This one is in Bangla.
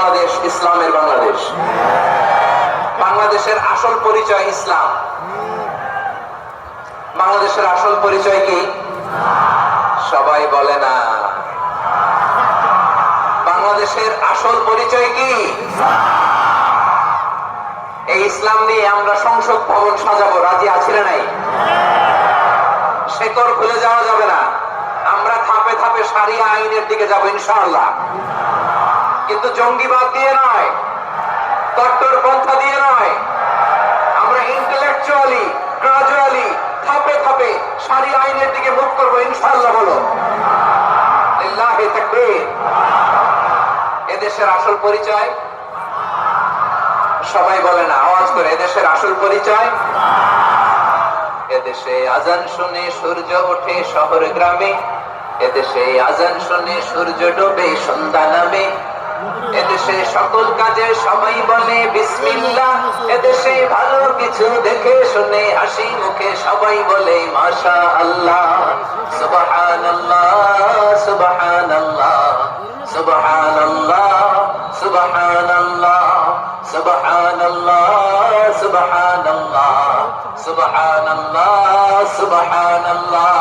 বাংলাদেশ ইসলামের বাংলাদেশ। বাংলাদেশের আসল পরিচয় ইসলাম। বাংলাদেশের আসল পরিচয় কি? সবাই বলে না। বাংলাদেশের আসল পরিচয় কি? এই ইসলাম নিয়ে আমরা সংসদ ভবন সাজাবো, রাজি আছি না নাই? শেকড় খুলে যাওয়া যাবে না। আমরা ধাপে ধাপে শারিয়া আইনের দিকে যাবো ইনশাআল্লাহ, কিন্তু জঙ্গিবাদ দিয়ে নয়, কট্টরপন্থা দিয়ে নয়। আমরা ইন্টেলেকচুয়ালি গ্রাজুয়ালি ধাপে ধাপে শারিয়া আইনের দিকে মুখ করবো ইনশাআল্লাহ। বলো লিল্লাহি তাকবীর। এদেশের আসল পরিচয় সবাই বলে না, আওয়াজ করে, এদেশের আসল পরিচয়। এদেশে আজান শুনে সূর্য ওঠে শহর গ্রামে, এদেশে আজান শুনে সূর্য ডোবে সন্ধ্যা নামে, এদেশে সকল কাজে সবাই বলে বিসমিল্লাহ, এদেশে ভালো কিছু দেখে শুনে হাসি মুখে সবাই বলে মাশাআল্লাহ। সুবহানাল্লাহ সুবহানাল্লাহ সুবহানাল্লাহ সুবহানাল্লাহ সুবহানাল্লাহ সুবহানাল্লাহ সুবহানাল্লাহ সুবহানাল্লাহ।